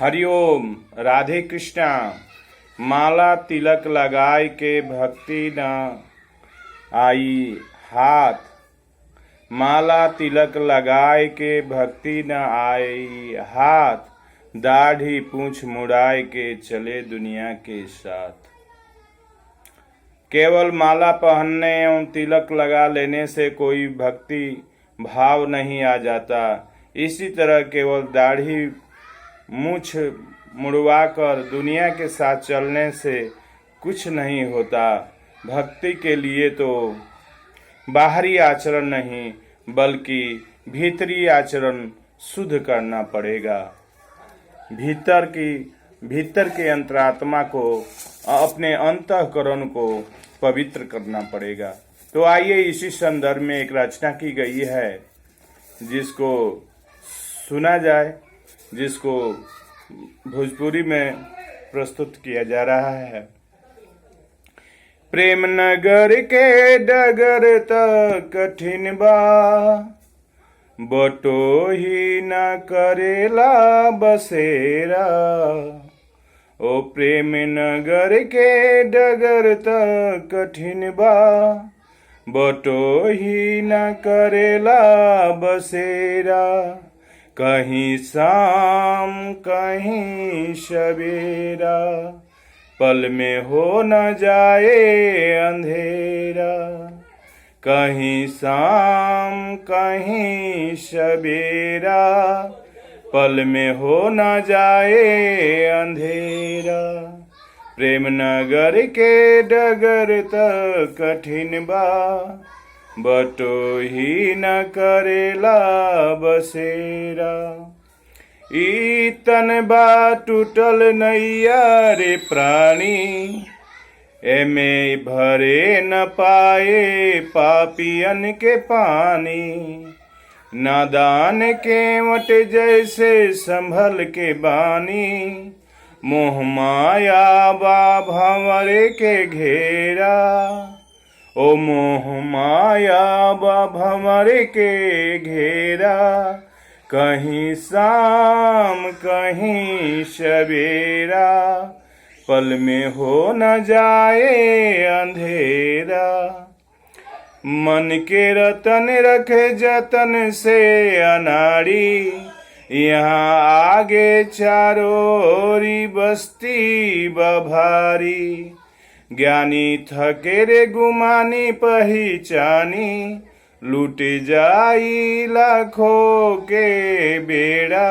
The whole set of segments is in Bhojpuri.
हरिओम। राधे कृष्णा। माला तिलक लगाए के भक्ति न आई हाथ, माला तिलक लगाए के भक्ति न आई हाथ, दाढ़ी पूंछ मुड़ाए के चले दुनिया के साथ। केवल माला पहनने एवं तिलक लगा लेने से कोई भक्ति भाव नहीं आ जाता। इसी तरह केवल दाढ़ी मूछ मुड़वाकर दुनिया के साथ चलने से कुछ नहीं होता। भक्ति के लिए तो बाहरी आचरण नहीं बल्कि भीतरी आचरण शुद्ध करना पड़ेगा। भीतर के अंतरात्मा को, अपने अंतःकरण को पवित्र करना पड़ेगा। तो आइए इसी संदर्भ में एक रचना की गई है जिसको सुना जाए, जिसको भोजपुरी में प्रस्तुत किया जा रहा है। प्रेम नगर के डगर त कठिन बा, बटो ही न करेला बसेरा। ओ प्रेम नगर के डगर त कठिन बा, बटो ही न करेला बसेरा। कहीं शाम कहीं सवेरा, पल में हो न जाए अंधेरा। कहीं शाम कहीं सवेरा, पल में हो न जाए अंधेरा। प्रेम नगर के डगर त कठिन बा, बटो ही न करेला बसेरा। ई तन बा टूटल नैया रे प्राणी, एमे भरे न पाए पापियन के पानी। नादान केवट जैसे संभल के बानी, मोह माया बा भंवरे के घेरा। ओ मोह माया बा भंवरे के घेरा। कहीं शाम कहीं सवेरा, पल में हो न जाए अंधेरा। मन के रतन रखे जतन से अनाड़ी, यहाँ आगे चारों ओरी बस्ती बभारी। ज्ञानी थके रे गुमानी पहचानी, लूट जाई लाखों के बेड़ा।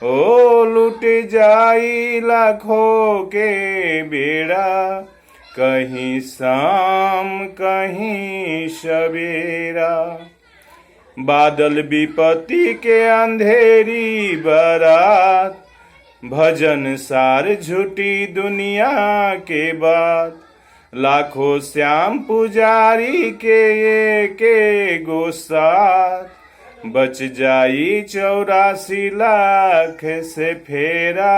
ओ लूट जाई लाखों के बेड़ा। कहीं शाम कहीं सवेरा, बादल विपत्ति के अंधेरी बरात। भजन सार झूठी दुनिया के बात, लाखों श्याम पुजारी के गोसात। बच जाई 84 लाख से फेरा।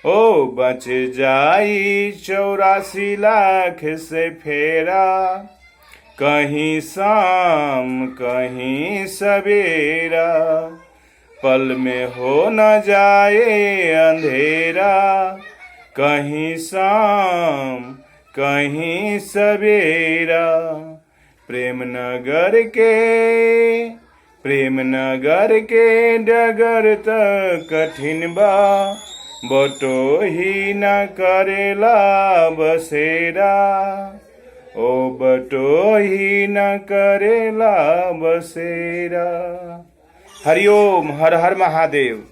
ओ बच जाई 84 लाख से फेरा। कहीं शाम कहीं सवेरा, पल में हो न जाए अंधेरा। कहीं शाम कहीं सवेरा। प्रेम नगर के डगर त कठिन बा, बटो ही न करेला बसेरा। ओ बटो ही न करेला बसेरा। हरिओम। हर हर महादेव।